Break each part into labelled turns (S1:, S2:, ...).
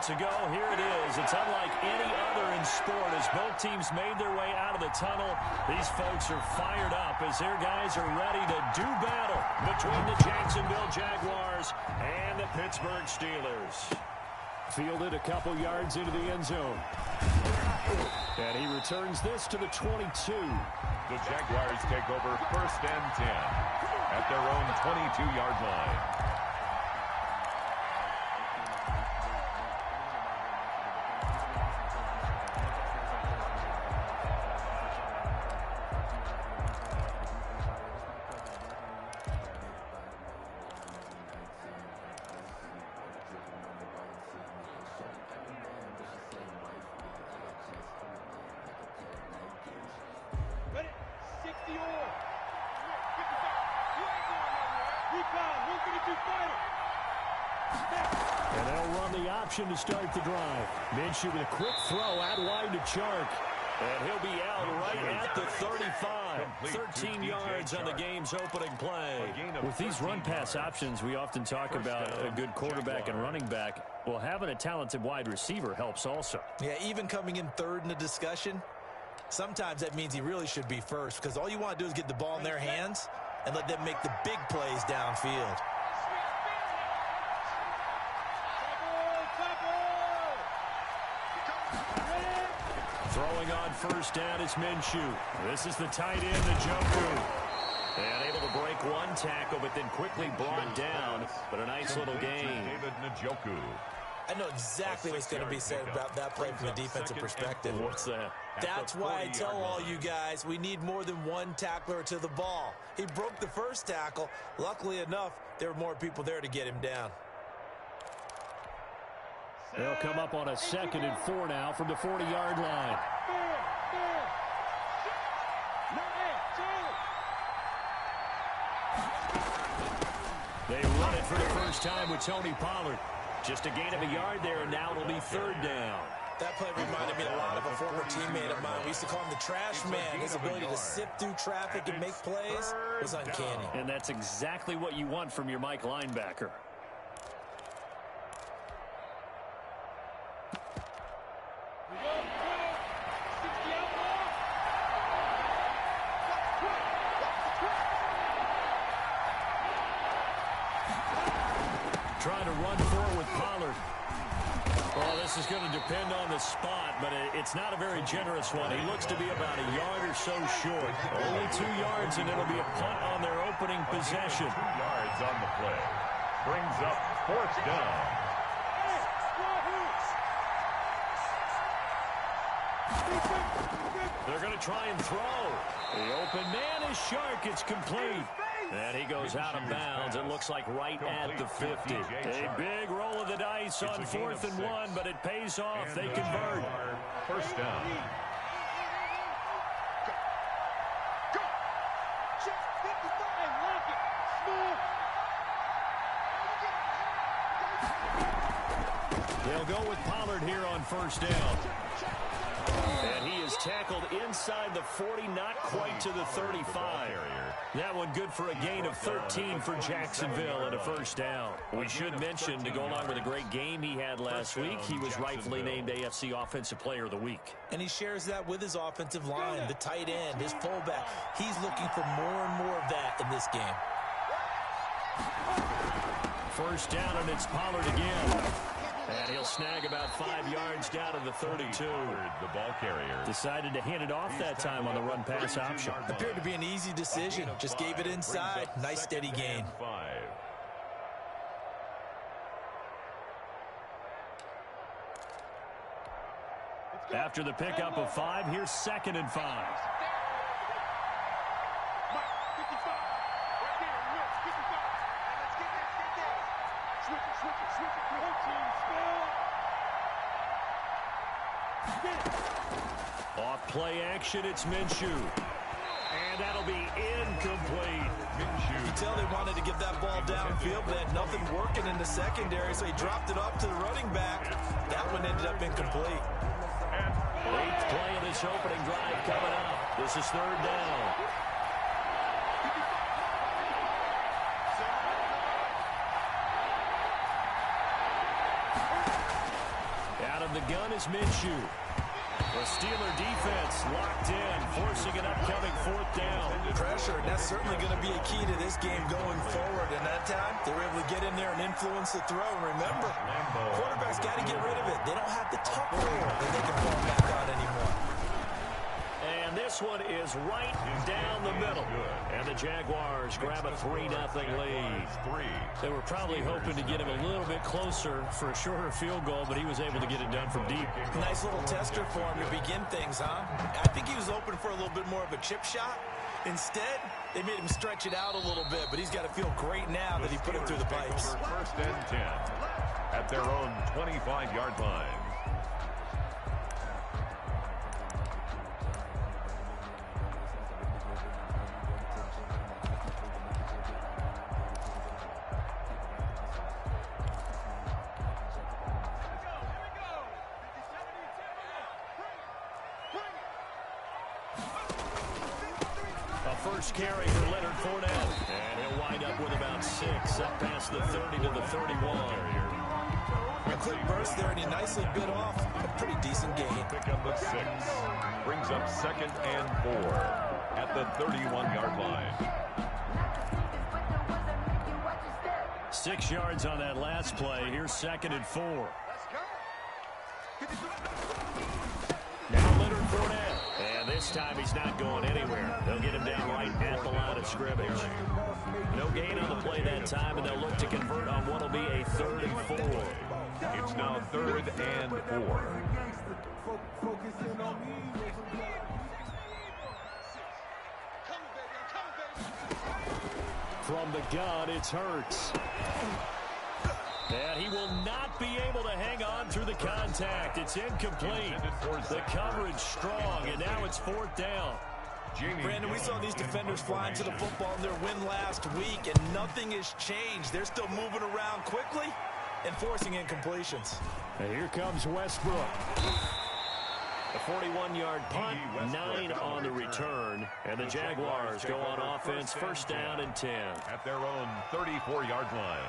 S1: minutes ago, here it is. It's unlike any other in sport as both teams made their way out of the tunnel. These folks are fired up as their guys are ready to do battle between the Jacksonville Jaguars and the Pittsburgh Steelers. Fielded a couple yards into the end zone. And he returns this to the 22.
S2: The Jaguars take over 1st and 10 at their own 22-yard line.
S1: And they'll run the option to start the drive. Minshew with a quick throw out wide to Chark. And he'll be out right at the 35. 13 yards on the game's opening play. With these run-pass options, we often talk about a good quarterback and running back. Well, having a talented wide receiver helps also.
S3: Yeah, even coming in third in the discussion, sometimes that means he really should be first because all you want to do is get the ball in their hands and let them make the big plays downfield.
S1: Throwing on 1st down is Minshew. This is the tight end, Njoku. And able to break one tackle, but then quickly brought down. But a nice little gain.
S2: David Njoku.
S3: I know exactly what's going to be said about that play from a defensive perspective.
S1: What's that?
S3: That's why I tell all you guys we need more than one tackler to the ball. He broke the first tackle. Luckily enough, there were more people there to get him down.
S1: They'll come up on a 2nd and 4 now from the 40-yard line. They run it for the first time with Tony Pollard. Just a gain of a yard there, and now it'll be 3rd down.
S3: That play reminded me a lot of a former teammate of mine. We used to call him the trash man. His ability to sift through traffic and make plays was uncanny.
S1: And that's exactly what you want from your Mike linebacker. Trying to run forward with Pollard. Well, this is going to depend on the spot, but it's not a very generous one. He looks to be about a yard or so short. Only 2 yards, and it'll be a punt on their opening possession.
S2: 2 yards on the play. Brings up 4th down.
S1: They're going to try and throw. The open man is Chark. It's complete. And he goes out of bounds. It looks like right at the 50. A big roll of the dice on 4th and 1, but it pays off. They convert.
S2: 1st down.
S1: They'll go with Pollard here on 1st down. And he is tackled inside the 40, not quite to the 35. That one good for a gain of 13 for Jacksonville and a 1st down. We should mention, to go along with a great game he had last week, he was rightfully named AFC Offensive Player of the Week.
S3: And he shares that with his offensive line, the tight end, his fullback. He's looking for more and more of that in this game.
S1: 1st down, and it's Pollard again. And he'll snag about 5 yards down to the 32.
S2: The ball carrier
S1: Decided to hand it off that time on the run-pass option.
S3: Appeared to be an easy decision. Just gave it inside. Nice steady gain.
S2: 5.
S1: After the pickup of 5, here's 2nd and 5. Off play action, it's Minshew. And that'll be incomplete.
S2: Minshew.
S3: You can tell they wanted to get that ball downfield, but they had nothing working in the secondary, so he dropped it off to the running back. That one ended up incomplete.
S1: 8th play of this opening drive coming up. This is 3rd down. gun is Minshew. The Steeler defense locked in, forcing an upcoming fourth down.
S3: Pressure, and that's certainly going to be a key to this game going forward. And that time, they were able to get in there and influence the throw. Remember, quarterbacks got to get rid of it. They don't have the tough roll that they can fall back on anymore.
S1: And this one is right down the middle. And the Jaguars grab a 3-0 lead. They were probably hoping to get him a little bit closer for a shorter field goal, but he was able to get it done from deep.
S3: Nice little tester for him to begin things, huh? I think he was open for a little bit more of a chip shot. Instead, they made him stretch it out a little bit, but he's got to feel great now that he put it through the pipes.
S2: First and 10 at their own 25-yard line.
S1: First carry for Leonard Fournette. And he'll wind up with about 6, up past the 30 to the 31.
S3: A quick burst there, and he nicely bit off a pretty decent gain.
S2: Pick up the 6. Brings up 2nd and 4 at the 31-yard line.
S1: 6 yards on that last play. Here's 2nd and 4. Now Leonard Fournette. And this time he's not going anywhere. They'll get him down right at the line of scrimmage. No gain on the play that time, and they'll look to convert on what will be a 3rd and 4.
S2: It's now 3rd and 4.
S1: From the gun, it's Hurts. And he will not be able to hang on through the contact. It's incomplete. The coverage strong, and now it's 4th down.
S3: Brandon, we saw these defenders flying to the football in their win last week, and nothing has changed. They're still moving around quickly and forcing incompletions.
S1: And here comes Westbrook. A 41-yard punt, 9 on the return, and the Jaguars go on offense, 1st down and 10.
S2: At their own 34-yard line.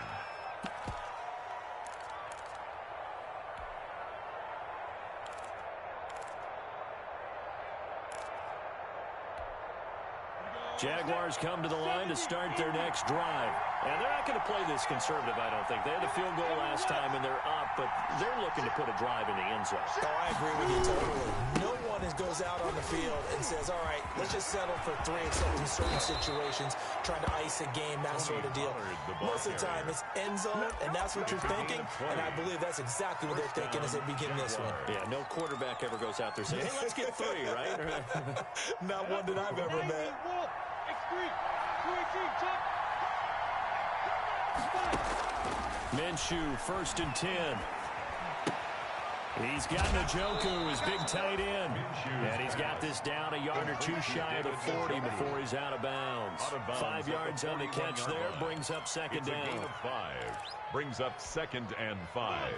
S1: Jaguars come to the line to start their next drive. And they're not going to play this conservative, I don't think. They had a field goal last time, and they're up, but they're looking to put a drive in the end zone.
S3: Oh, I agree with you totally. No one goes out on the field and says, all right, let's just settle for 3 except in certain situations, trying to ice a game, that sort of deal. Most of the time, it's end zone, and that's what you're thinking, and I believe that's exactly what they're thinking as they begin this one.
S1: Yeah, no quarterback ever goes out there saying, hey, let's get 3, right?
S3: Not one that I've ever met.
S1: Minshew, 1st and 10. He's got Njoku, his big tight end. And he's got this down a yard or 2 shy of the 40 before he's out of bounds. 5 yards on the catch there, brings up 2nd down.
S2: Gain of 5. Brings up 2nd and 5.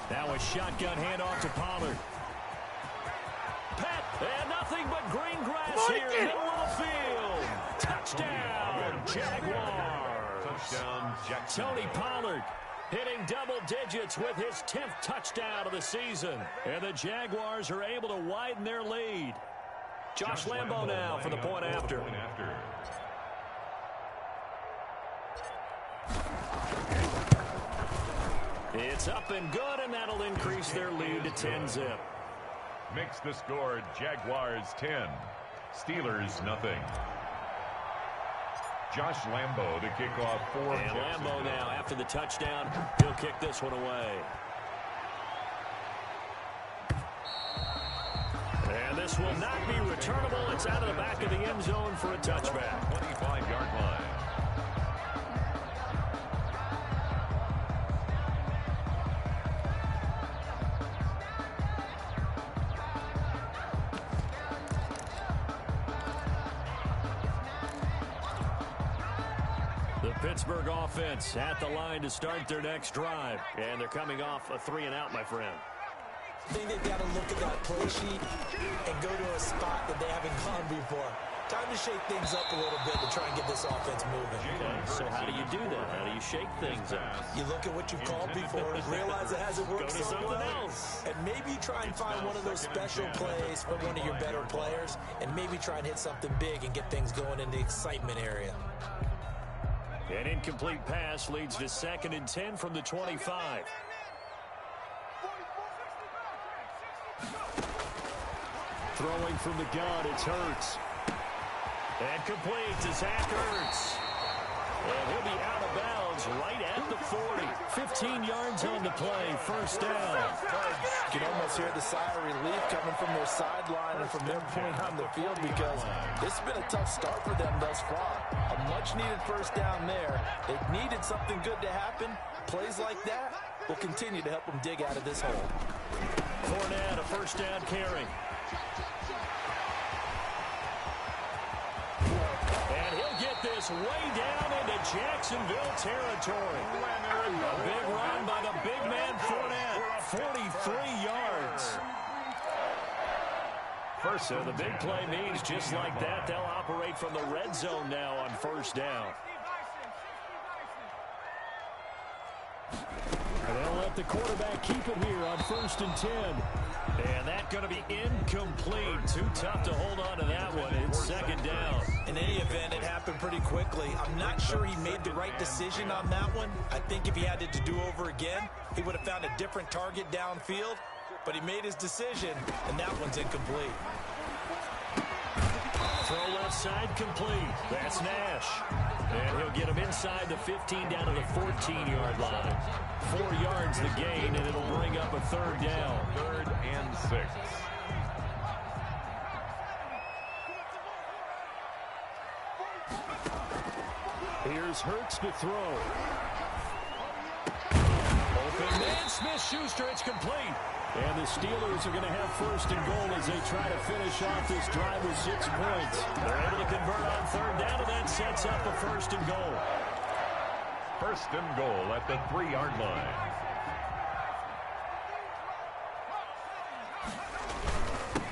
S1: Now a shotgun handoff to Pollard. Pat, and nothing but green grass here in the middle of the field. Touchdown, Jaguars.
S2: Touchdown,
S1: Tony Pollard hitting double digits with his 10th touchdown of the season. And the Jaguars are able to widen their lead. Josh Lambo now for the point after. It's up and good, and that'll increase their lead to 10-zip.
S2: Makes the score Jaguars 10, Steelers nothing. Josh Lambo to kick off for
S1: And Lambo now, after the touchdown, he'll kick this one away. And this will not be returnable. It's out of the back of the end zone for a touchback.
S2: 25-yard line.
S1: Pittsburgh offense at the line to start their next drive. And they're coming off a 3-and-out, my friend.
S3: I think they've got to look at that play sheet and go to a spot that they haven't gone before. Time to shake things up a little bit to try and get this offense moving.
S1: Okay, so how do you do that? How do you shake things up?
S3: You look at what you've called before, realize it hasn't worked so well, and maybe try and find one of those special plays from one of your better players, and maybe try and hit something big and get things going in the excitement area.
S1: An incomplete pass leads to 2nd and 10 from the 25. Throwing from the gun, it's Hurts. And complete to Zach Ertz. And he'll be out of bounds right at the 40. 15 yards on the play, 1st down.
S3: You can almost hear the sigh of relief coming from their sideline and from their point on the field, because this has been a tough start for them thus far. A much-needed 1st down there. They needed something good to happen. Plays like that will continue to help them dig out of this hole.
S1: Fournette, a 1st down carry. And he'll get this way down into Jacksonville territory. A big run by the big man Fournette. 43 yards. So the big play means just like that, they'll operate from the red zone now on 1st down. And they'll let the quarterback keep it here on 1st and 10. And that's going to be incomplete. Too tough to hold on to that one. It's 2nd down.
S3: In any event, it happened pretty quickly. I'm not sure he made the right decision on that one. I think if he had it to do over again, he would have found a different target downfield. But he made his decision, and that one's incomplete.
S1: Throw left side complete. That's Nash. And he'll get him inside the 15 down to the 14-yard line. 4 yards the gain, and it'll bring up a 3rd down.
S2: 3rd and 6.
S1: Here's Hurts to throw. Open man, Smith-Schuster, it's complete. And the Steelers are going to have 1st and goal as they try to finish off this drive with 6 points. They're able to convert on 3rd down, and that sets up a 1st and goal.
S2: 1st and goal at the 3-yard line.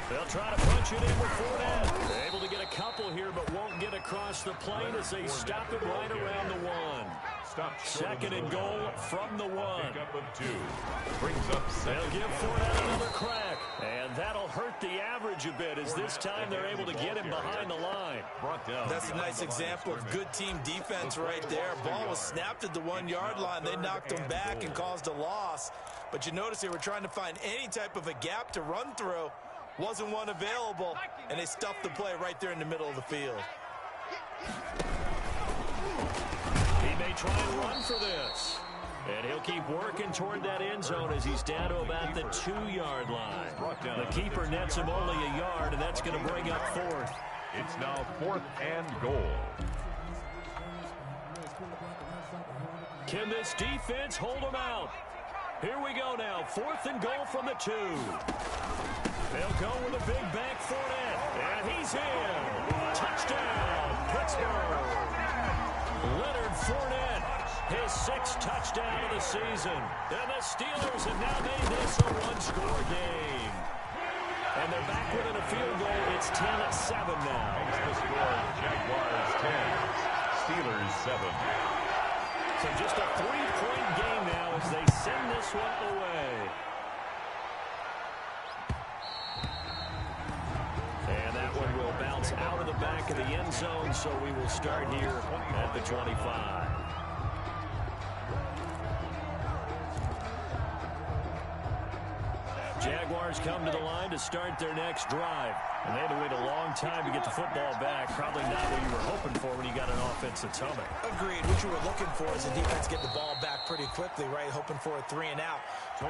S1: They'll try to punch it in with Fournette. They're able to get a couple here, but won't get across the plane as they stop it right around the 1. 2nd and goal from the 1.
S2: Pickup of 2. Brings up 7.
S1: They'll give Fournette another crack. And that'll hurt the average a bit as this time they're able to get him behind the line.
S3: That's a nice example of good team defense right there. Ball was snapped at the 1-yard line. They knocked him back and caused a loss. But you notice they were trying to find any type of a gap to run through. Wasn't one available, and they stuffed the play right there in the middle of the field.
S1: He may try and run for this. And he'll keep working toward that end zone as he's down to about the 2-yard line. The keeper nets him only a yard, and that's going to bring up 4th.
S2: It's now 4th and goal.
S1: Can this defense hold him out? Here we go now. 4th and goal from the 2. They'll go with a big back Fournette. And he's in. Touchdown, Pittsburgh. Leonard Fournette, his 6th touchdown of the season. And the Steelers have now made this a 1-score game. And they're back within a field goal. It's 10-7 now.
S2: Makes the score Jaguars 10, Steelers 7.
S1: So just a 3-point game now as they send this one away. And that one will bounce out of the back of the end zone, so we will start here at the 25. Jaguars come to the line to start their next drive. And they had to wait a long time to get the football back. Probably not what you were hoping for when you got an offense that's humming.
S3: Agreed. What you were looking for is the defense get the ball back pretty quickly, right? Hoping for a 3 and out.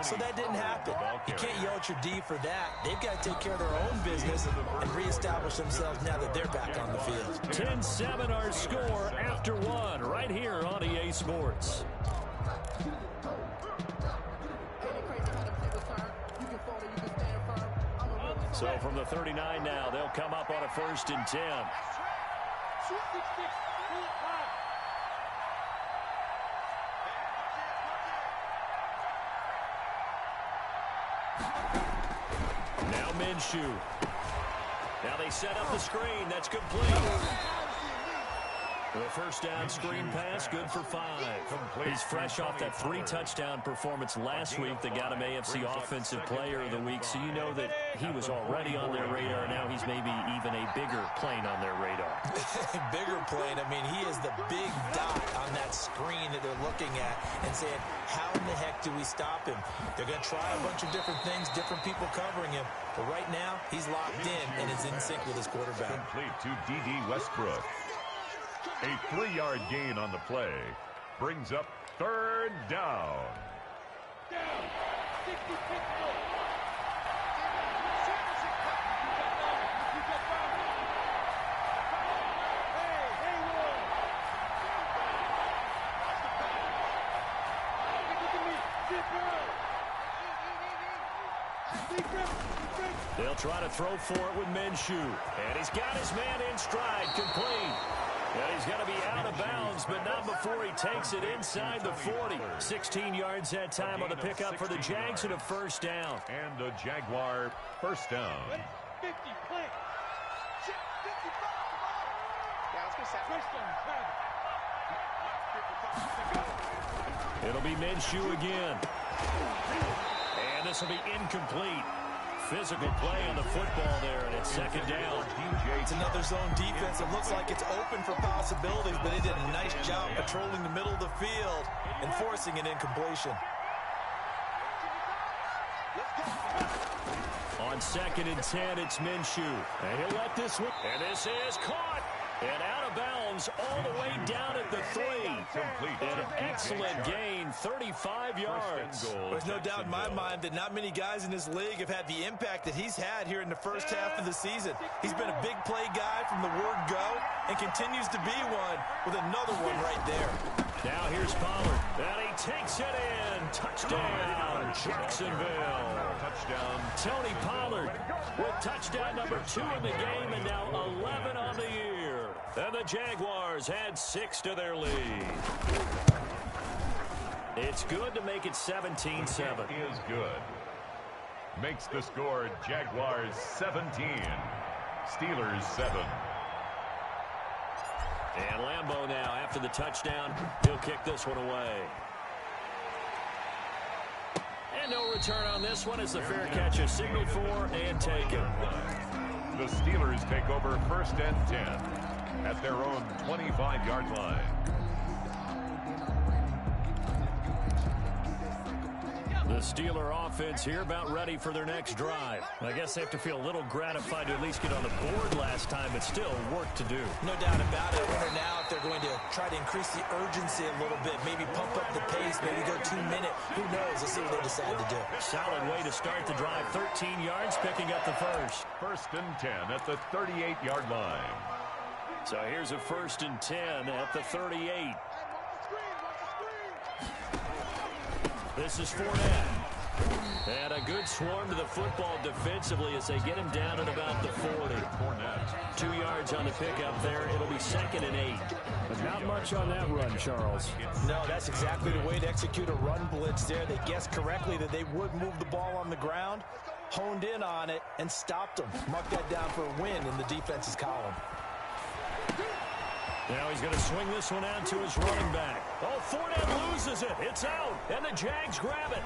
S3: So that didn't happen. You can't yell at your D for that. They've got to take care of their own business and reestablish themselves now that they're back on the field.
S1: 10-7 our score after 1 right here on EA Sports. So from the 39 now, they'll come up on a 1st and 10. Now Minshew. Now they set up the screen. That's complete. The first down screen pass, good for 5. He's fresh off that 3-touchdown performance last week that got him AFC Offensive Player of the Week, so you know that he was already on their radar. Now he's maybe even a bigger plane on their radar.
S3: Bigger plane. I mean, he is the big dot on that screen that they're looking at and saying, how in the heck do we stop him? They're going to try a bunch of different things, different people covering him. But right now, he's locked in and is in sync with his quarterback.
S2: Complete to D.D. Westbrook. A 3-yard gain on the play brings up 3rd down.
S1: They'll try to throw for it with Minshew. And he's got his man in stride, complete. And he's going to be out of bounds, but not before he takes it inside the 40. 16 yards that time on the pickup for the Jags and a first down.
S2: And a Jaguar first down.
S1: It'll be Minshew again. And this will be incomplete. Physical play on the football there, and it's 2nd down.
S3: It's another zone defense. It looks like it's open for possibilities, but they did a nice job patrolling the middle of the field and forcing an incompletion.
S1: On 2nd and 10, it's Minshew. And he'll let this one. And this is caught. And out of bounds all the way down at the 3. An excellent gain, 35 yards.
S3: There's no doubt in my mind that not many guys in this league have had the impact that he's had here in the first half of the season. He's been a big play guy from the word go and continues to be one with another one right there.
S1: Now here's Pollard. And he takes it in. Touchdown, Jacksonville.
S2: Touchdown.
S1: Tony Pollard with touchdown number 2 in the game and now 11 on the year. And the Jaguars add 6 to their lead. It's good to make it 17-7.
S2: Is good. Makes the score Jaguars 17. Steelers 7.
S1: And Lambeau now, after the touchdown, he'll kick this one away. And no return on this one as the fair catch is signaled for and taken.
S2: The Steelers take over 1st and 10 at their own 25-yard line.
S1: The Steeler offense here about ready for their next drive. I guess they have to feel a little gratified to at least get on the board last time, but still work to do.
S3: No doubt about it. I wonder now if they're going to try to increase the urgency a little bit, maybe pump up the pace, maybe go 2-minute. Who knows? Let's see what they decide to do.
S1: Solid way to start the drive. 13 yards, picking up the first. 1st
S2: and 10 at the 38-yard line.
S1: So here's a 1st and 10 at the 38. This is Fournette. And a good swarm to the football defensively as they get him down at about the 40. 2 yards on the pickup there. It'll be 2nd and 8. But not much on that run, Charles.
S3: No, that's exactly the way to execute a run blitz there. They guessed correctly that they would move the ball on the ground, honed in on it, and stopped them. Mark that down for a win in the defense's column.
S1: Now he's going to swing this one out to his running back. Oh, Fournette loses it. It's out, and the Jags grab it.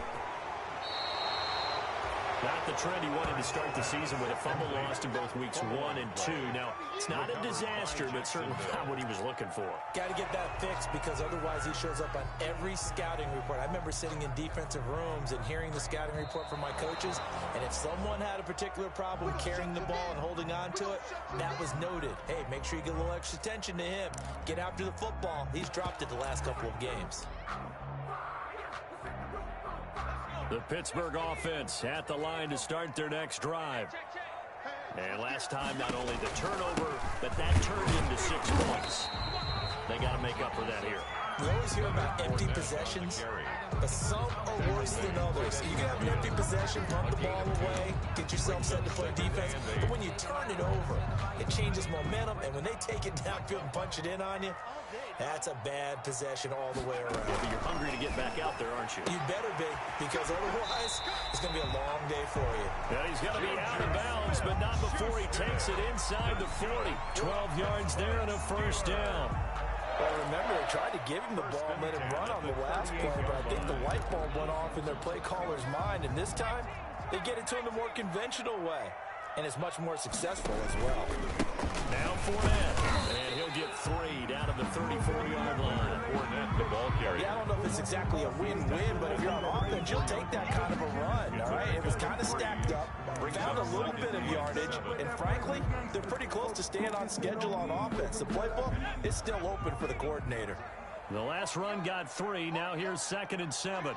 S1: Not the trend he wanted to start the season with a fumble lost in both weeks 1 and 2. Now, it's not a disaster, but certainly not what he was looking for.
S3: Got to get that fixed because otherwise he shows up on every scouting report. I remember sitting in defensive rooms and hearing the scouting report from my coaches, and if someone had a particular problem carrying the ball and holding on to it, that was noted. Hey, make sure you get a little extra attention to him. Get after the football. He's dropped it the last couple of games.
S1: The Pittsburgh offense at the line to start their next drive. And last time, not only the turnover, but that turned into 6 points. They got to make up for that here.
S3: We always hear about empty possessions, but some are worse than others. You can have an empty possession, punt the ball away, get yourself set to play defense, but when you turn it over, it changes momentum, and when they take it downfield and punch it in on you, That's a bad possession all the way around.
S1: But you're hungry to get back out there, aren't you?
S3: You better be, because otherwise it's going to be a long day for you.
S1: Yeah, he's going to be out of bounds, but not before he takes it inside the 40. 12 yards there and a first down.
S3: Well, remember, they tried to give him the ball and let him run on the last play, but I think the light bulb went off in their play caller's mind, and this time they get it to him the more conventional way, and it's much more successful as well.
S1: Now Fournette, and he'll get 3 down to the 34-yard line.
S2: Fournette, the ball carrier.
S3: Yeah, I don't know if it's exactly a win-win, but if you're on offense, you'll take that kind of a run, all right? It was kind of stacked up, found a little bit of yardage, and frankly, they're pretty close to staying on schedule on offense. The playbook is still open for the coordinator.
S1: The last run got 3. Now here's 2nd and 7.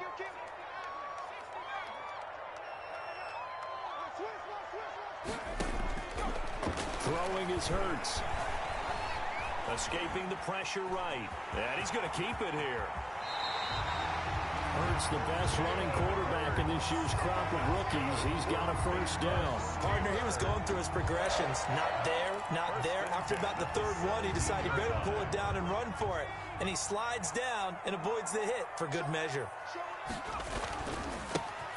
S1: Throwing is Hurts. Escaping the pressure right. And he's going to keep it here. Hurts, the best running quarterback in this year's crop of rookies. He's got a first down.
S3: Partner, he was going through his progressions. Not there, not there. After about the third one, he decided he better pull it down and run for it. And he slides down and avoids the hit for good measure.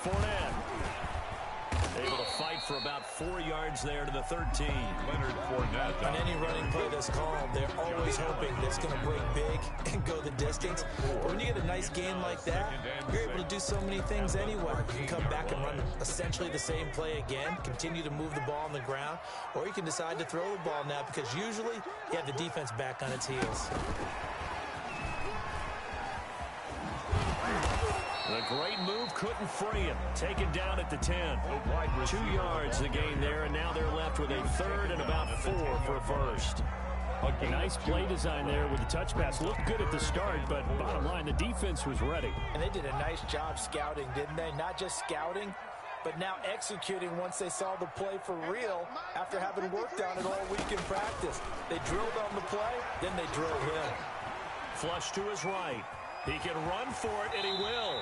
S1: Fournette able to fight for about 4 yards there to the 13.
S2: Leonard Fournette.
S3: On any running play that's called, they're always hoping that it's going to break big and go the distance. But when you get a nice game like that, you're able to do so many things anyway. You can come back and run essentially the same play again, continue to move the ball on the ground, or you can decide to throw the ball now because usually you have the defense back on its heels.
S1: The great move couldn't free him. Taken down at the 10. 2 yards the gain there, and now they're left with a 3rd and about 4 for a first. A nice play design there with the touch pass. Looked good at the start, but bottom line, the defense was ready.
S3: And they did a nice job scouting, didn't they? Not just scouting, but now executing once they saw the play for real after having worked on it all week in practice. They drilled on the play, then they drilled him.
S1: Flush to his right. He can run for it, and he will.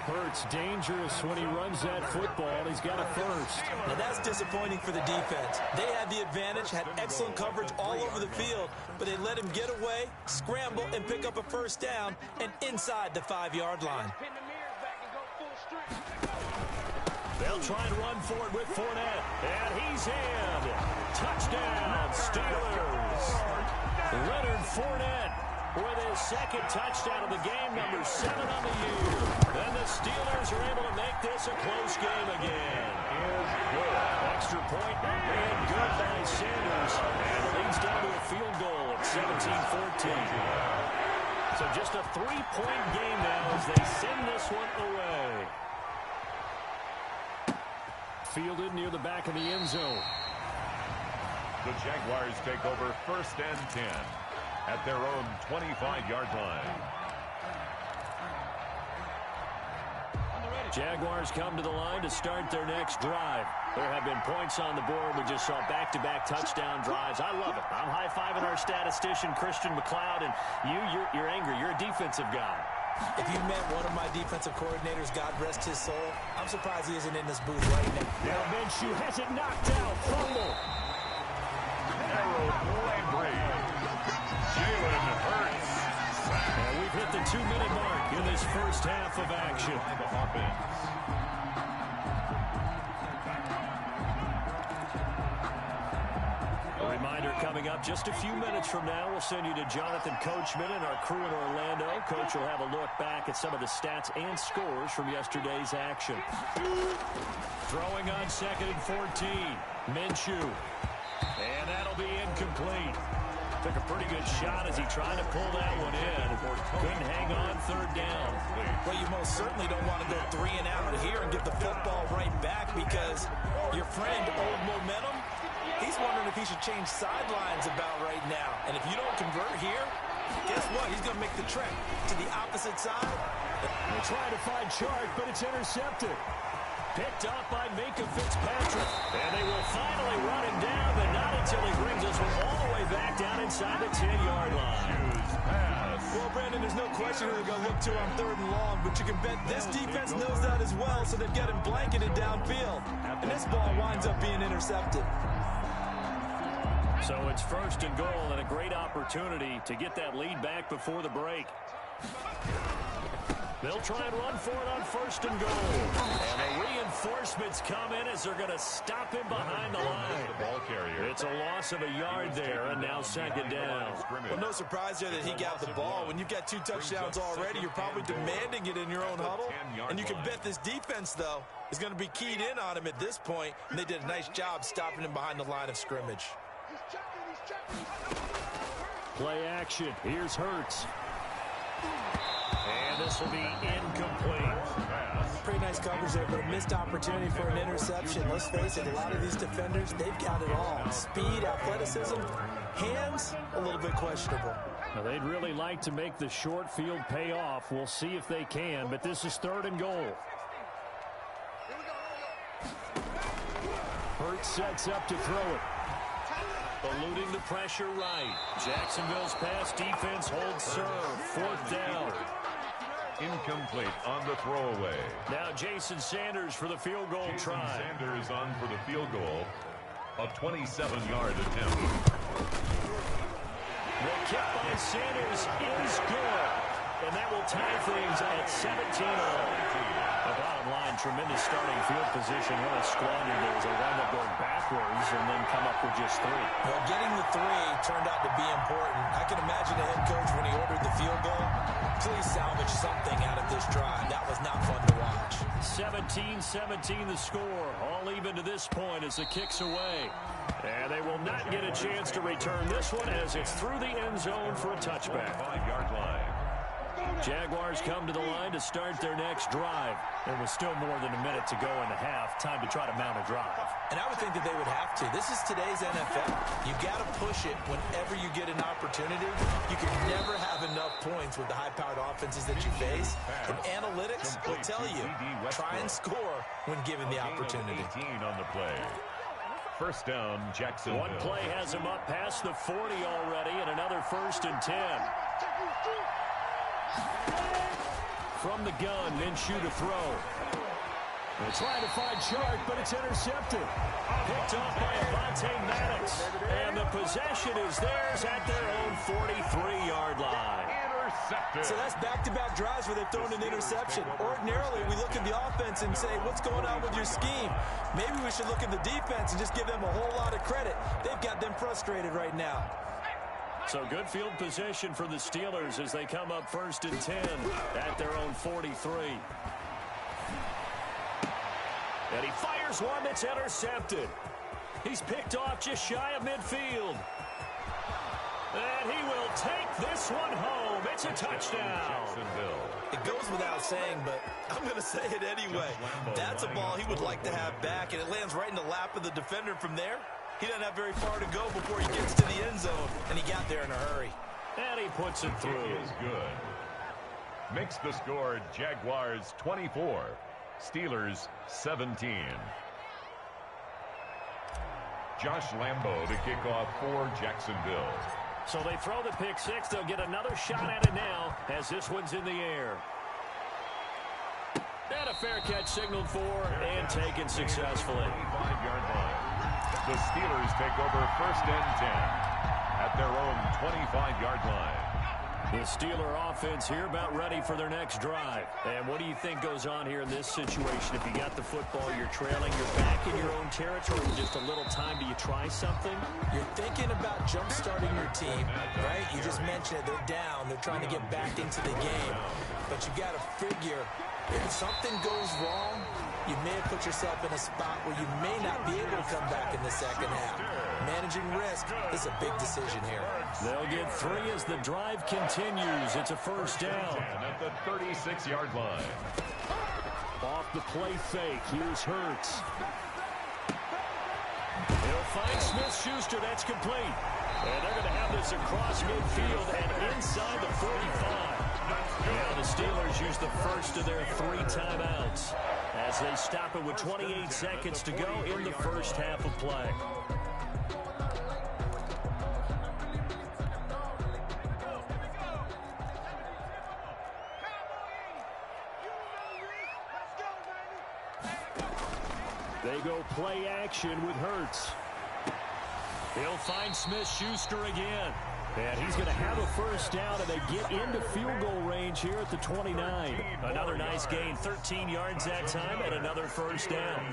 S1: Hurts dangerous when he runs that football. He's got a first.
S3: Now that's disappointing for the defense. They had the advantage, had excellent coverage all over the field, but they let him get away, scramble, and pick up a first down, and inside the 5-yard line.
S1: They'll try and run for it with Fournette, and he's in. Touchdown, Steelers. Leonard Fournette with his 2nd touchdown of the game, number 7 on the year. And the Steelers are able to make this a close game again. Extra point and good by Sanders. And it leads down to a field goal at 17-14. So just a 3-point game now as they send this one away. Fielded near the back of the end zone.
S2: The Jaguars take over 1st and 10 at their own 25-yard line.
S1: Jaguars come to the line to start their next drive. There have been points on the board. We just saw back-to-back touchdown drives. I love it. I'm high-fiving our statistician, Christian McLeod, and you're angry. You're a defensive guy.
S3: If you met one of my defensive coordinators, God rest his soul, I'm surprised he isn't in this booth right now.
S1: Now Minshew has it knocked out. Fumble.
S2: Harold Landry. Jalen Hurts.
S1: And we've hit the 2-minute mark in this first half of action. A reminder coming up just a few minutes from now, we'll send you to Jonathan Coachman and our crew in Orlando. Coach will have a look back at some of the stats and scores from yesterday's action. Throwing on 2nd and 14. Minshew. And that'll be incomplete. Took a pretty good shot as he tried to pull that one in. Couldn't hang on 3rd down.
S3: Well, you most certainly don't want to go 3 and out here and get the football right back because your friend, Old Momentum, he's wondering if he should change sidelines about right now. And if you don't convert here, guess what? He's going to make the trek to the opposite side.
S1: They're trying to find Chark, but it's intercepted. Picked up by Minka Fitzpatrick. And they will finally run him down, but not until he brings us all the way back down inside the 10-yard line.
S3: Well, Brandon, there's no question who they're going to look to on 3rd and long, but you can bet this defense knows that as well, so they've got him blanketed downfield. And this ball winds up being intercepted.
S1: So it's 1st and goal and a great opportunity to get that lead back before the break. They'll try and run for it on 1st and goal. And the reinforcements come in as they're going to stop him behind the line.
S2: Ball carrier.
S1: It's a loss of a yard there, and now 2nd down.
S3: Well, no surprise there that he got the ball. When you've got 2 touchdowns already, you're probably demanding it in your own huddle. And you can bet this defense, though, is going to be keyed in on him at this point. And they did a nice job stopping him behind the line of scrimmage.
S1: Play action. Here's Hurts. And this will be incomplete.
S3: Pretty nice coverage there, but a missed opportunity for an interception. Let's face it, a lot of these defenders, they've got it all. Speed, athleticism, hands, a little bit questionable.
S1: Now, they'd really like to make the short field pay off. We'll see if they can, but this is 3rd and goal. Hurts sets up to throw it. Eluding the pressure right. Jacksonville's pass defense holds serve. 4th down.
S2: Incomplete on the throwaway.
S1: Now Jason Sanders for the field goal try.
S2: Sanders on for the field goal. A 27-yard attempt.
S1: The kick by Sanders is good. And that will tie things at 17-all. The bottom line, tremendous starting field position. What a squandered there as they wind up going backwards and then come up with just 3.
S3: Well, getting the 3 turned out to be important. I can imagine the head coach when he ordered the field goal. Please salvage something out of this drive. That was not fun to watch.
S1: 17-17 the score. All even to this point as the kick's away. And they will not get a chance to return this one as it's through the end zone for a touchback.
S2: 5-yard line.
S1: Jaguars come to the line to start their next drive. There was still more than a minute to go in the half. Time to try to mount a drive.
S3: And I would think that they would have to. This is today's NFL. You got to push it whenever you get an opportunity. You can never have enough points with the high-powered offenses that you face. And analytics will tell you, try and score when given the opportunity.
S2: 18 on the play. 1st down, Jacksonville.
S1: One play has him up past the 40 already, and another 1st and 10. From the gun, Minshew to throw. They're trying to find Chark, but it's intercepted. Picked off by Avonte Maddox. And the possession is theirs at their own 43-yard line.
S2: Intercepted.
S3: So that's back-to-back drives where they've thrown an interception. Ordinarily, we look at the offense and say, what's going on with your scheme? Maybe we should look at the defense and just give them a whole lot of credit. They've got them frustrated right now.
S1: So good field position for the Steelers as they come up 1st and 10 at their own 43. And he fires one that's intercepted. He's picked off just shy of midfield. And he will take this one home. It's a touchdown.
S3: It goes without saying, but I'm going to say it anyway. That's a ball he would like to have back, and it lands right in the lap of the defender from there. He doesn't have very far to go before he gets to the end zone, and he got there in a hurry.
S1: And he puts it through.
S2: It is good. Makes the score Jaguars 24, Steelers 17. Josh Lambo to kick off for Jacksonville.
S1: So they throw the pick 6. They'll get another shot at it now as this one's in the air. And a fair catch signaled for and taken successfully.
S2: 5-yard line. The Steelers take over 1st and 10 at their own 25-yard line.
S1: The Steeler offense here about ready for their next drive. And what do you think goes on here in this situation? If you got the football, you're trailing, you're back in your own territory with just a little time. Do you try something?
S3: You're thinking about jump-starting your team, right? You just mentioned it. They're down. They're trying to get back into the game. But you got to figure, if something goes wrong, you may have put yourself in a spot where you may not be able to come back in the second half. Managing risk is a big decision here.
S1: They'll get 3 as the drive continues. It's a 1st down.
S2: At the 36-yard line.
S1: Off the play fake. Here's Hurts. He'll find Smith-Schuster. That's complete. And they're going to have this across midfield and inside the 45. Now the Steelers use the first of their 3 timeouts as they stop it with 28 seconds to go in the first half of play. They go play action with Hurts. He'll find Smith-Schuster again. And he's going to have a first down, and they get into field goal range here at the 29. Another nice gain, 13 yards that time, and another first down.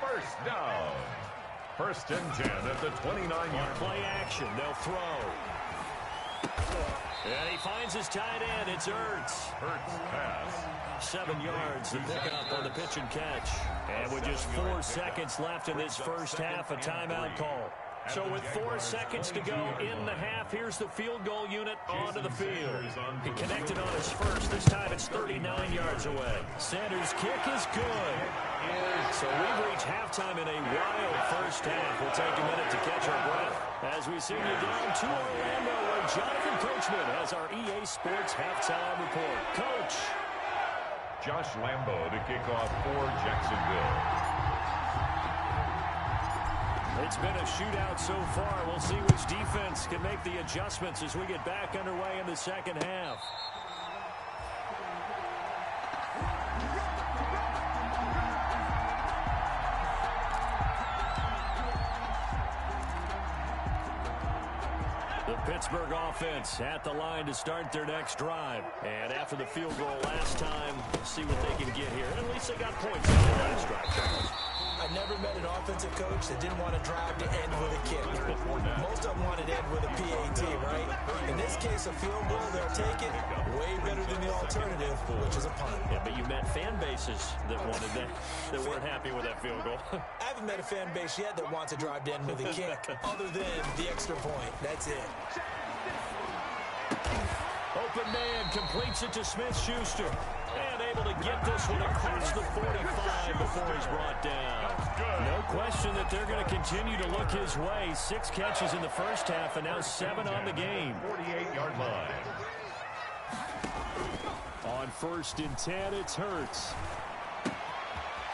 S2: First down. First and 10 at the 29-yard.
S1: Play action. They'll throw. And he finds his tight end. It's Ertz.
S2: Ertz pass.
S1: 7 yards to pick up on the pitch and catch. And with just 4 seconds left in this first half, a timeout call. So with 4 seconds to go in the half, here's the field goal unit onto the field. He connected on his first. This time it's 39 yards away. Sanders' kick is good. So we've reached halftime in a wild first half. We'll take a minute to catch our breath as we send you down to Orlando, where Jonathan Coachman has our EA Sports halftime report. Coach.
S2: Josh Lambo to kick off for Jacksonville.
S1: It's been a shootout so far. We'll see which defense can make the adjustments as we get back underway in the second half. The Pittsburgh offense at the line to start their next drive. And after the field goal last time, we'll see what they can get here. And at least they got points on the last drive.
S3: I never met an offensive coach that didn't want to drive to end with a kick. Most of them wanted to end with a PAT, right? In this case, a field goal, they'll take it way better than the alternative, which is a punt.
S1: Yeah, but you met fan bases that wanted that weren't happy with that field goal.
S3: I haven't met a fan base yet that wants to drive to end with a kick, other than the extra point. That's it.
S1: Open man completes it to Smith-Schuster. And able to get this one across the 45 before he's brought down. No question that they're going to continue to look his way. 6 catches in the first half and now 7 on the game.
S2: 48-yard line.
S1: On 1st and 10, it's Hurts.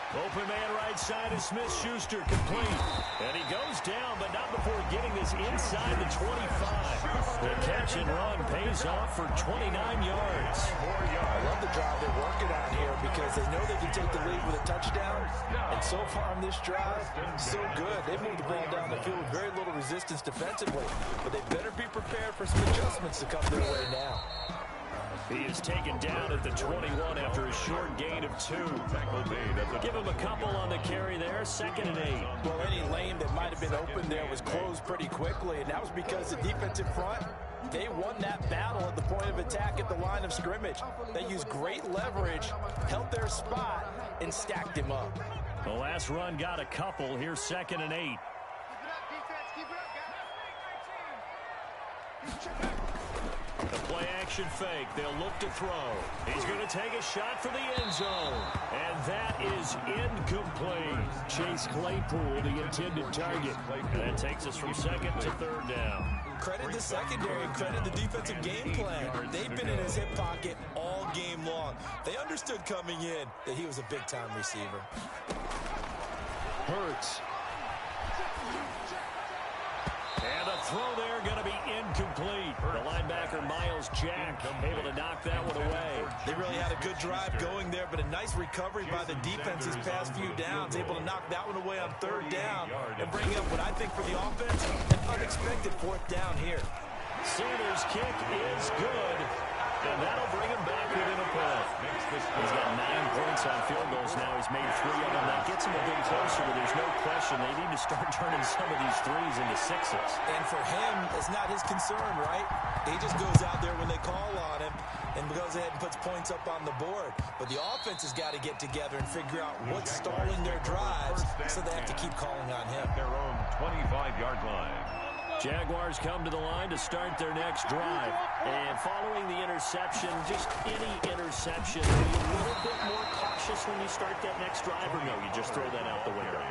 S1: Open man right side is Smith-Schuster, complete. And he goes down, but not before getting this inside the 25. The catch and run pays off for 29 yards.
S3: I love the drive they're working on here because they know they can take the lead with a touchdown. And so far on this drive, so good. They've moved the ball down the field with very little resistance defensively. But they better be prepared for some adjustments to come their way now.
S1: He is taken down at the 21 after a short gain of 2. Give him a couple on the carry there, 2nd and 8.
S3: Well, any lane that might have been open there was closed pretty quickly, and that was because the defensive front, they won that battle at the point of attack at the line of scrimmage. They used great leverage, held their spot, and stacked him up.
S1: The last run got a couple. Here's 2nd and 8. The play action fake. They'll look to throw. He's going to take a shot for the end zone. And that is incomplete. Chase Claypool, the intended target. And that takes us from 2nd to 3rd down.
S3: Credit the secondary, credit the defensive game plan. They've been in his hip pocket all game long. They understood coming in that he was a big-time receiver.
S1: Hurts. And the throw there going to be incomplete. The linebacker, Miles Jack, able to knock that one away.
S3: They really had a good drive going there, but a nice recovery by the defense these past few downs. Able to knock that one away on 3rd down and bring up what I think for the offense, an unexpected 4th down here.
S1: Sanders' kick is good. And that'll bring him back within a point. He's got 9 points on field goals now. He's made 3 of them. That gets him a bit closer, but there's no question they need to start turning some of these 3s into 6s.
S3: And for him, it's not his concern, right? He just goes out there when they call on him and goes ahead and puts points up on the board. But the offense has got to get together and figure out what's stalling their drives, so they have to keep calling on him.
S2: Their own 25-yard line.
S1: Jaguars come to the line to start their next drive. And following the interception, just any interception, are you a little bit more cautious when you start that next drive, or no, you just throw that out the window?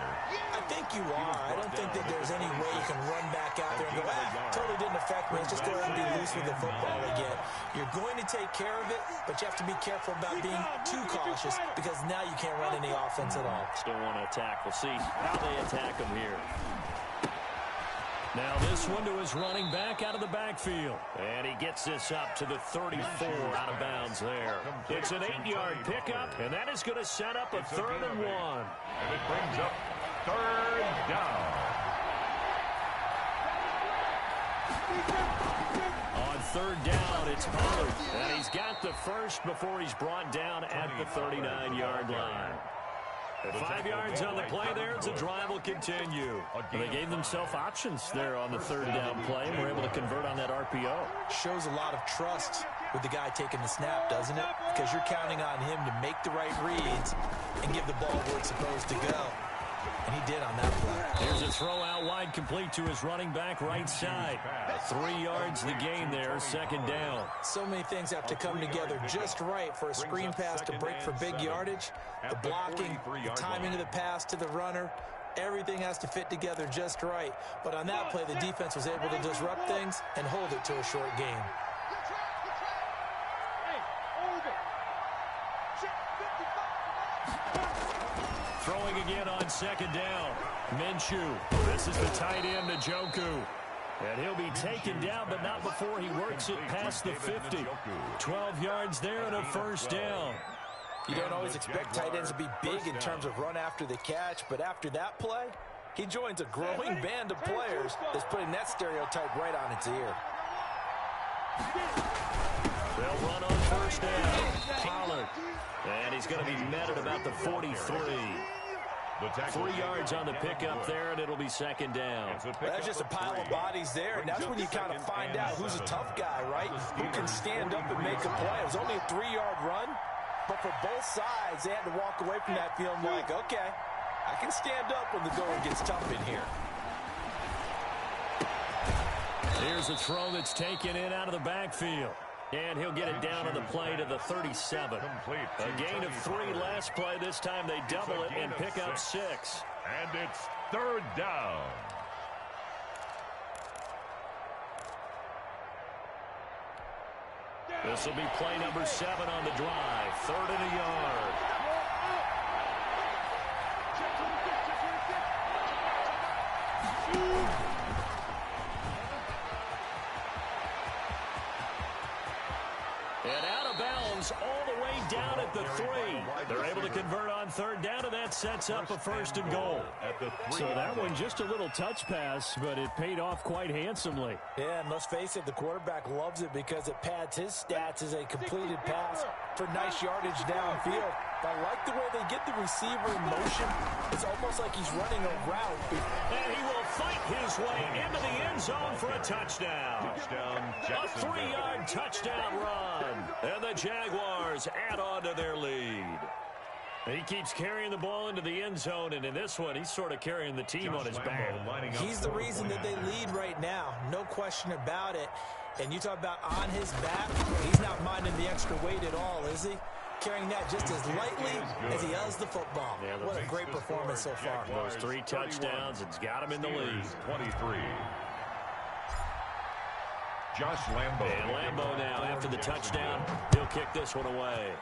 S3: I think you are. I don't think that there's any way you can run back out there and go, totally didn't affect me. Let's just go ahead and be loose with the football again. You're going to take care of it, but you have to be careful about being too cautious because now you can't run any offense at all.
S1: Still want to attack. We'll see how they attack them here. Now this one to his running back out of the backfield. And he gets this up to the 34 out of bounds there. It's an 8-yard pickup, and that is going to set up a 3rd and 1.
S2: And it brings up 3rd down.
S1: On third down, it's Pollard. And he's got the first before he's brought down at the 39-yard line. 5 yards on the play there as the drive will continue. They gave themselves options there on the third down play and were able to convert on that RPO.
S3: Shows a lot of trust with the guy taking the snap, doesn't it? Because you're counting on him to make the right reads and give the ball where it's supposed to go. And he did on that play.
S1: Here's a throw out wide, complete to his running back right side. 3 yards the gain there, second down.
S3: So many things have to come together just right for a screen pass to break for big yardage. The blocking, the timing of the pass to the runner, everything has to fit together just right. But on that play, the defense was able to disrupt things and hold it to a short gain.
S1: Throwing again on second down. Minshew. This is the tight end, Njoku. And he'll be taken down, but not before he works it past the 50. 12 yards there and a first down.
S3: You don't always expect tight ends to be big in terms of run after the catch, but after that play, he joins a growing band of players that's putting that stereotype right on its ear.
S1: They'll run on first down. Pollard. And he's going to be met at about the 43. 3 yards on the pickup there, and it'll be second down.
S3: That's just a pile of bodies there, and that's when you kind of find out who's a tough guy, right? Who can stand up and make a play. It was only a 3-yard run, but for both sides, they had to walk away from that feeling like, okay, I can stand up when the going gets tough in here.
S1: Here's a throw that's taken in out of the backfield. And he'll get it down on the play to the 37. A gain of 3 last play. This time they double it and pick up 6.
S2: And it's third down.
S1: This will be play number 7 on the drive. 3rd and a yard. And out of bounds all the way down at the 3. They're able to convert on third down, and that sets up a 1st and goal. So that one just a little touch pass, but it paid off quite handsomely.
S3: Yeah, and let's face it, the quarterback loves it because it pads his stats as a completed pass for nice yardage downfield. But I like the way they get the receiver in motion. It's almost like he's running a route.
S1: And he will fight his way into the end zone for a touchdown. A 3-yard touchdown run. And the Jaguars add on to their lead. He keeps carrying the ball into the end zone, and in this one, he's sort of carrying the team on his back.
S3: He's the reason that they lead right now. No question about it. And you talk about on his back, he's not minding the extra weight at all, is he? Carrying that just as lightly as he does the football.
S1: Yeah,
S3: what a great performance so far.
S1: Those 3 touchdowns, it's got him in the lead.
S2: 23. Josh Lambo.
S1: And Lambo now, after the touchdown, he'll kick this one away.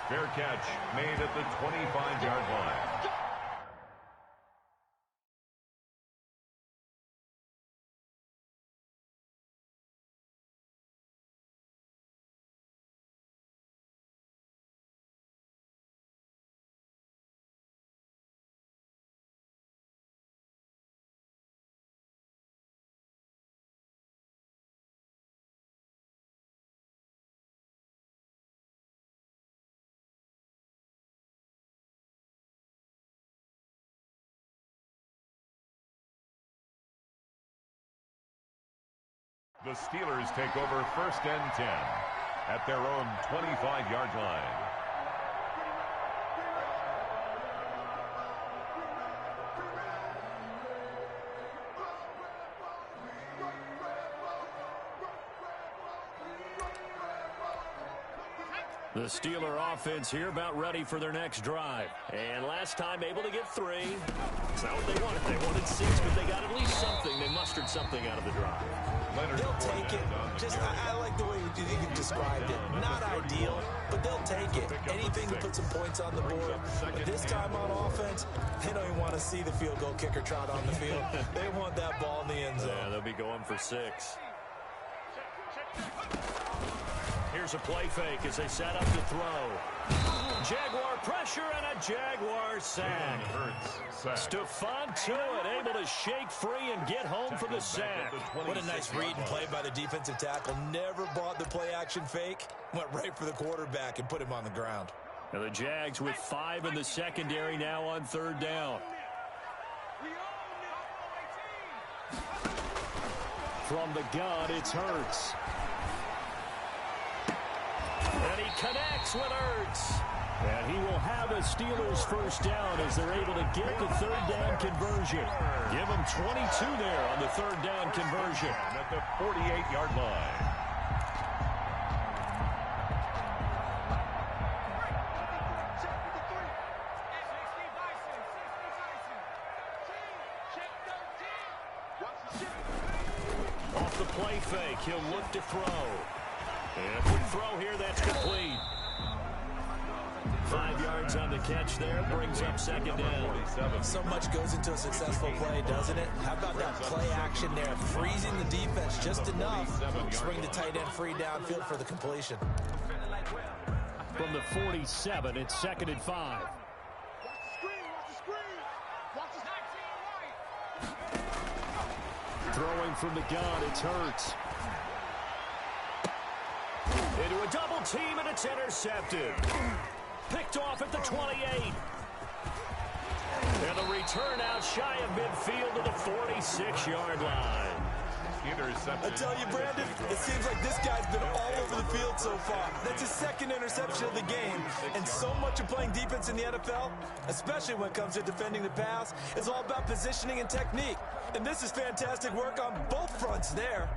S2: Fair catch made at the 25-yard line. The Steelers take over 1st and 10 at their own 25-yard line.
S1: The Steeler offense here about ready for their next drive. And last time able to get 3. It's not what they wanted. They wanted 6, but they got at least something. They mustered something out of the drive.
S3: They'll take it. Just, I like the way you described it. Not ideal, but they'll take it. Anything to put some points on the board. But this time on offense, they don't even want to see the field goal kicker trot on the field. They want that ball in the end zone.
S1: Yeah, they'll be going for 6. Here's a play fake as they set up to throw. Jaguar pressure and a Jaguar sack. Stephon Tuitt able to shake free and get home for the sack.
S3: What a nice read and play by the defensive tackle. Never bought the play-action fake. Went right for the quarterback and put him on the ground.
S1: Now the Jags with 5 in the secondary now on 3rd down. From the gun, it's Hurts. And he connects with Hurts. And he will have a Steelers first down as they're able to get the 3rd down conversion. Give them 22 there on the 3rd down conversion.
S2: At the 48-yard line.
S1: Off the play fake, he'll look to throw. And a quick throw here, that's complete. 5 yards on the catch there, brings up 2nd down.
S3: So much goes into a successful play, doesn't it? How about that play action there? Freezing the defense just enough to bring the tight end free downfield for the completion.
S1: From the 47, it's 2nd and 5. Throwing from the gun, it's Hurts. Into a double team, and it's intercepted. Picked off at the 28. And the return out shy of midfield to the 46-yard line.
S3: I tell you, Brandon, it seems like this guy's been all over the field so far. That's his 2nd interception of the game. And so much of playing defense in the NFL, especially when it comes to defending the pass, is all about positioning and technique. And this is fantastic work on both fronts there.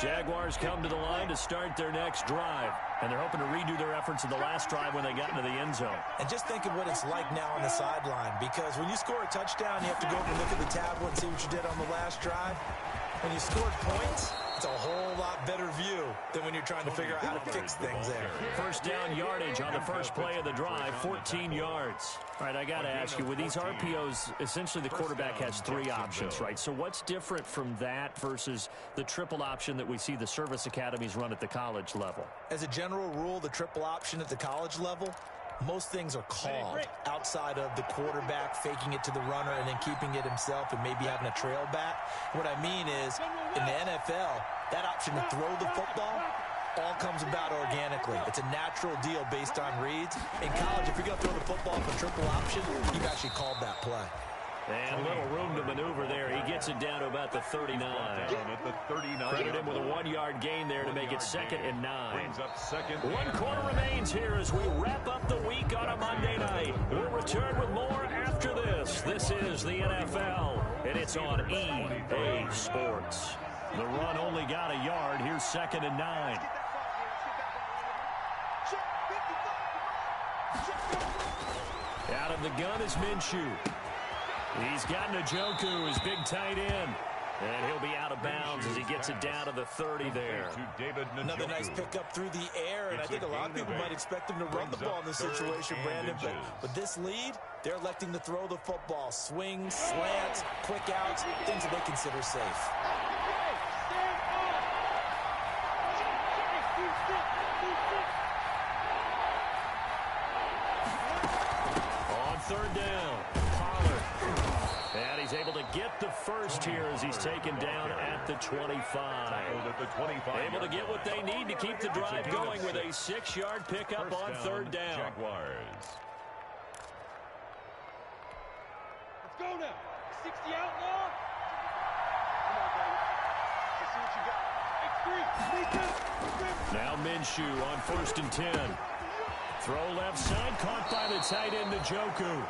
S1: Jaguars come to the line to start their next drive. And they're hoping to redo their efforts in the last drive when they got into the end zone.
S3: And just think of what it's like now on the sideline, because when you score a touchdown, you have to go over and look at the tablet and see what you did on the last drive. When you scored points, it's a whole lot better view than when you're trying to figure out how to fix things there.
S1: First down yardage on the first play of the drive, 14 yards. All right, I got to ask you, with these RPOs, essentially the quarterback has 3 options, right? So what's different from that versus the triple option that we see the service academies run at the college level?
S3: As a general rule, the triple option at the college level, most things are called outside of the quarterback faking it to the runner and then keeping it himself and maybe having a trail back. What I mean is, in the NFL, that option to throw the football all comes about organically. It's a natural deal based on reads. In college, if you're going to throw the football for triple option, you've actually called that play.
S1: And a little room to maneuver there. He gets it down to about the 39. Credit him with a 1-yard gain there to make it 2nd and 9. 1 quarter remains here as we wrap up the week on a Monday night. We'll return with more after this. This is the NFL, and it's on EA Sports. The run only got a yard. Here's 2nd and 9. Out of the gun is Minshew. He's got Njoku, his big tight end. And he'll be out of bounds as he gets it down to the 30 there.
S3: Another nice pickup through the air, and I think a lot of people might expect him to run the ball in this situation, Brandon. But with this lead, they're electing to throw the football. Swings, slants, quick outs, things that they consider safe.
S1: On 3rd down. And he's able to get the first here as he's taken down at the 25. Able to get what they need to keep the drive going with a 6-yard pickup on 3rd down.
S2: Jaguars.
S4: Let's go now. 60 outlaw. Come on, baby. Let's see what you got. X3.
S1: Now Minshew on 1st and 10. Throw left side, caught by the tight end Njoku.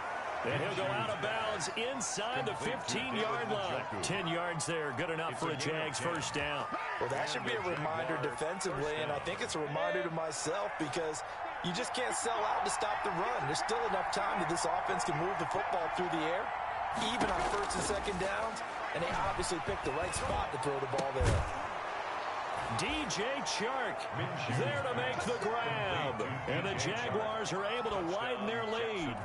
S1: And he'll go out of bounds inside the 15-yard line. 10 yards there, good enough for a Jags first down.
S3: Well, that should be a reminder defensively, and I think it's a reminder to myself because you just can't sell out to stop the run. There's still enough time that this offense can move the football through the air, even on 1st and 2nd downs, and they obviously picked the right spot to throw the ball there.
S1: DJ Chark there to make the grab. And the Jaguars are able to widen their lead.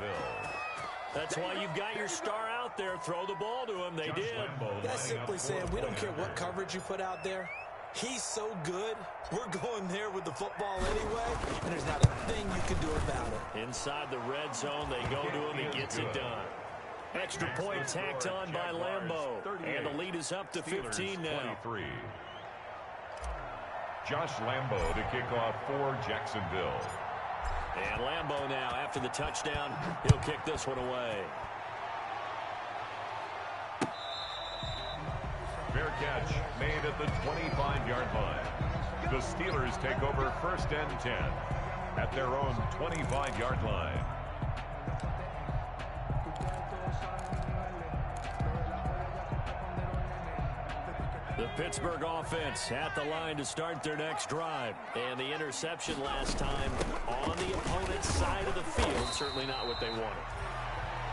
S1: That's why you've got your star out there. Throw the ball to him. They did.
S3: That's simply saying we don't care what coverage you put out there. He's so good. We're going there with the football anyway, and there's not a thing you can
S1: Inside the red zone, they go to him. He gets it done. Extra point tacked on by Lambo. And the lead is up to 15 now.
S2: 23. Josh Lambo to kick off for Jacksonville.
S1: And Lambo now, after the touchdown, he'll kick this one away.
S2: Fair catch made at the 25-yard line. The Steelers take over 1st and 10 at their own 25-yard line.
S1: The Pittsburgh offense at the line to start their next drive. And the interception last time on the opponent's side of the field. Certainly not what they wanted.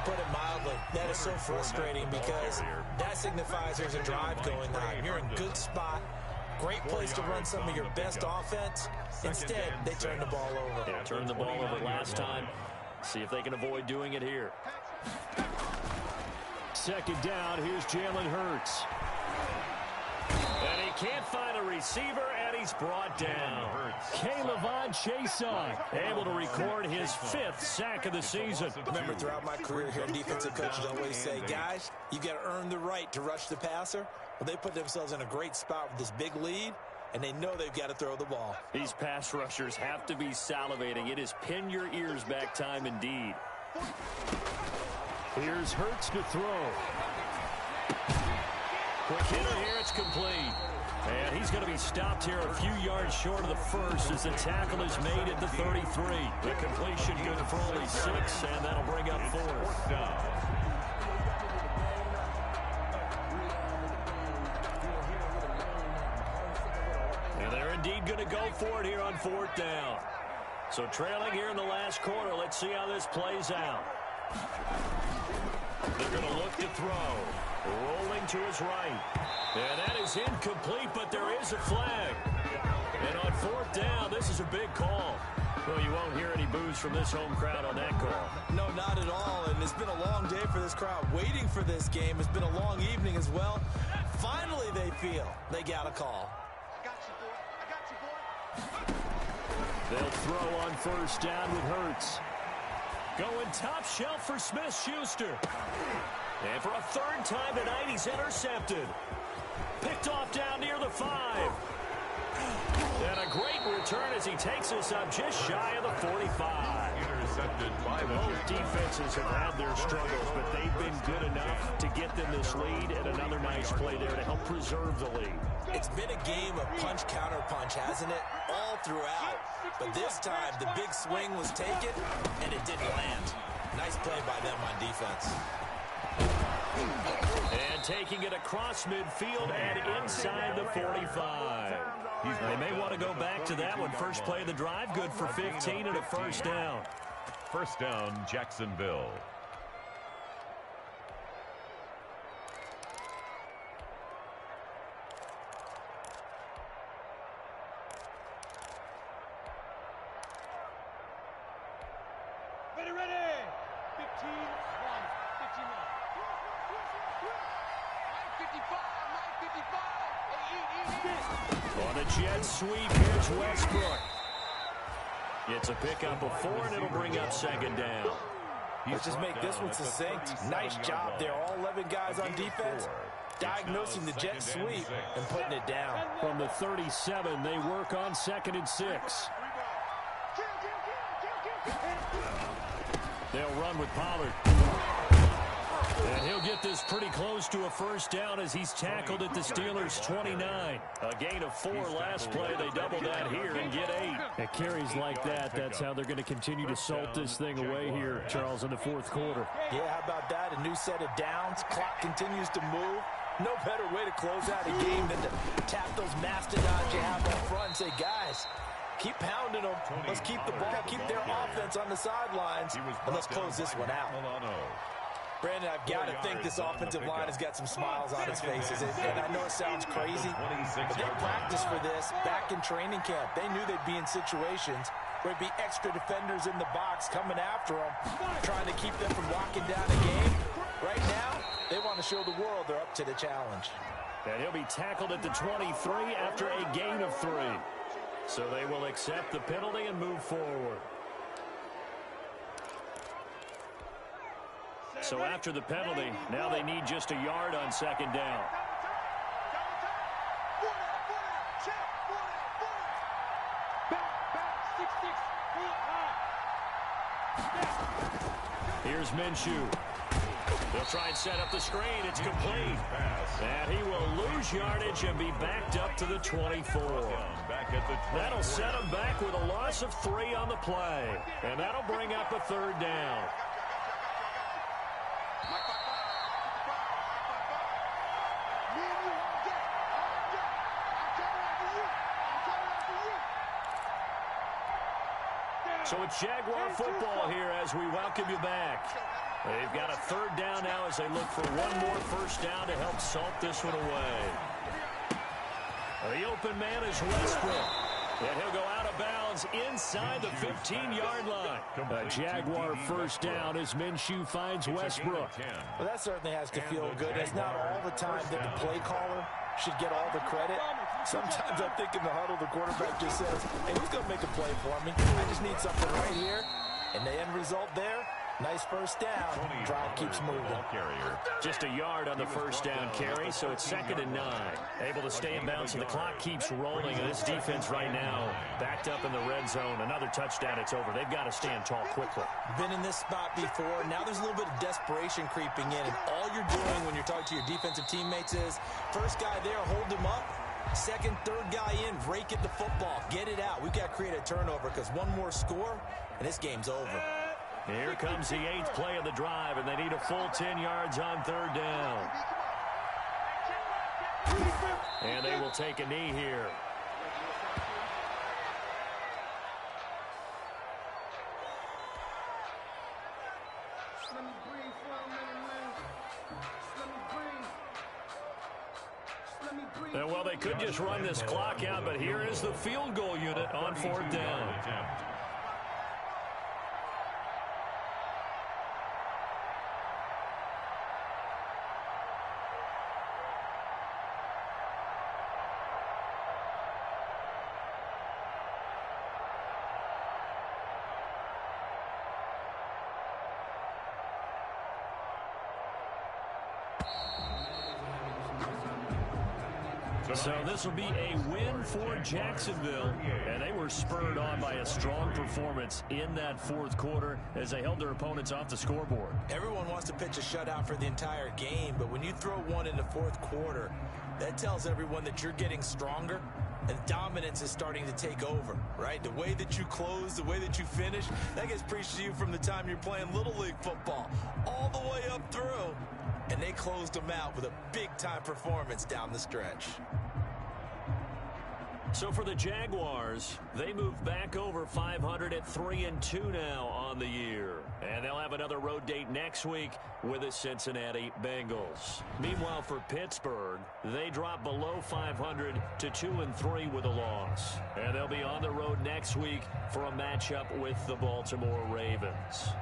S3: Put it mildly, that is so frustrating because that signifies there's a drive going on. You're in good spot. Great place to run some of your best offense. Instead, they turn the ball over.
S1: Yeah, turned the ball over last time. See if they can avoid doing it here. 2nd down, here's Jalen Hurts. And he can't find a receiver, and he's brought down. K'Lavon Chaisson able to record his 5th sack of the season.
S3: Remember, throughout my career here, defensive coaches always say, guys, you got to earn the right to rush the passer. Well, they put themselves in a great spot with this big lead, and they know they've got to throw the ball.
S1: These pass rushers have to be salivating. It is pin your ears back time indeed. Here's Hurts to throw. Quick hitter here, it's complete. And he's going to be stopped here a few yards short of the first as the tackle is made at the 33. The completion good for only 6, and that'll bring up 4th down. And they're indeed going to go for it here on 4th down. So trailing here in the last quarter, let's see how this plays out. They're going to look to throw. Rolling to his right. And that is incomplete, but there is a flag. And on 4th down, this is a big call. Well, you won't hear any boos from this home crowd on that call.
S3: No, not at all. And it's been a long day for this crowd. Waiting for this game. It's been a long evening as well. Finally, they feel they got a call.
S4: I got you, boy. I got you, boy.
S1: They'll throw on 1st down with Hurts. Going top shelf for Smith-Schuster. And for a 3rd time tonight, he's intercepted. Picked off down near the 5. And a great return as he takes us up just shy of the 45.
S2: Intercepted by the
S1: Both defenses have had their struggles, but they've been good enough to get them this lead, and another nice play there to help preserve the lead.
S3: It's been a game of punch-counter-punch, hasn't it? All throughout. But this time, the big swing was taken, and it didn't land. Nice play by them on defense.
S1: And taking it across midfield and inside the 45. They may want to go back to that one. First play of the drive, good for 15 and a 1st down.
S2: 1st down, Jacksonville.
S4: Ready. 15-1. 15-1. 55.
S1: On a jet sweep, here's Westbrook. It's a pickup of 4, and it'll bring up 2nd down.
S3: Let's just make this one succinct. Nice job there. All 11 guys on defense diagnosing the jet sweep and putting it down.
S1: From the 37, they work on 2nd and 6. They'll run with Pollard. And he'll get this pretty close to a 1st down as he's tackled at the Steelers' 29. A gain of 4 last play. They double that here and get 8. At carries like that, that's how they're going to continue to salt this thing away here, Charles, in the 4th quarter.
S3: Yeah, how about that? A new set of downs. Clock continues to move. No better way to close out a game than to tap those mastodons you have up front and say, guys, keep pounding them. Let's keep the ball, keep their offense on the sidelines, and let's close this one out. Brandon, I've got to think this offensive line has got some smiles on its faces. And I know it sounds crazy, but they practiced for this back in training camp. They knew they'd be in situations where there'd be extra defenders in the box coming after them, trying to keep them from locking down the game. Right now, they want to show the world they're up to the challenge.
S1: And he'll be tackled at the 23 after a gain of 3. So they will accept the penalty and move forward. So after the penalty, now they need just a yard on second down. Here's Minshew. They'll try and set up the screen. It's complete. And he will lose yardage and be backed up to the 24. That'll set him back with a loss of 3 on the play. And that'll bring up a third down. So it's Jaguar football here as we welcome you back. They've got a third down now as they look for one more first down to help salt this one away. The open man is Westbrook. And he'll go out of bounds inside the 15-yard line. A Jaguar first down as Minshew finds Westbrook.
S3: Well, that certainly has to feel good. It's not all the time that the play caller should get all the credit. Sometimes I think in the huddle, the quarterback just says, hey, who's going to make a play for me? I just need something right here. And the end result there, nice first down. Drive keeps moving.
S1: Just a yard on the first down carry, so it's 2nd and 9. Able to stay in bounds, and the clock keeps rolling. And this defense right now, backed up in the red zone. Another touchdown, it's over. They've got to stand tall quickly.
S3: Been in this spot before. Now there's a little bit of desperation creeping in. And all you're doing when you're talking to your defensive teammates is, first guy there, hold him up. Second, third guy in, rake at the football. Get it out. We've got to create a turnover because one more score, and this game's over.
S1: Here comes the 8th play of the drive, and they need a full 10 yards on third down. And they will take a knee here. And well, they could just run this clock out, but here is the field goal unit on 4th down. So this will be a win for Jacksonville, and they were spurred on by a strong performance in that 4th quarter as they held their opponents off the scoreboard.
S3: Everyone wants to pitch a shutout for the entire game, but when you throw one in the 4th quarter, that tells everyone that you're getting stronger and dominance is starting to take over, right? The way that you close, the way that you finish, that gets preached to you from the time you're playing Little League football all the way up through, and they closed them out with a big-time performance down the stretch.
S1: So for the Jaguars, they move back over 500 at 3-2 now on the year. And they'll have another road date next week with the Cincinnati Bengals. Meanwhile, for Pittsburgh, they drop below 500 to 2-3 with a loss. And they'll be on the road next week for a matchup with the Baltimore Ravens.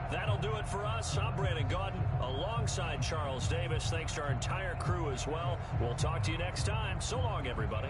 S1: That'll do it for us. I'm Brandon Gaudin alongside Charles Davis. Thanks to our entire crew as well. We'll talk to you next time. So long, everybody.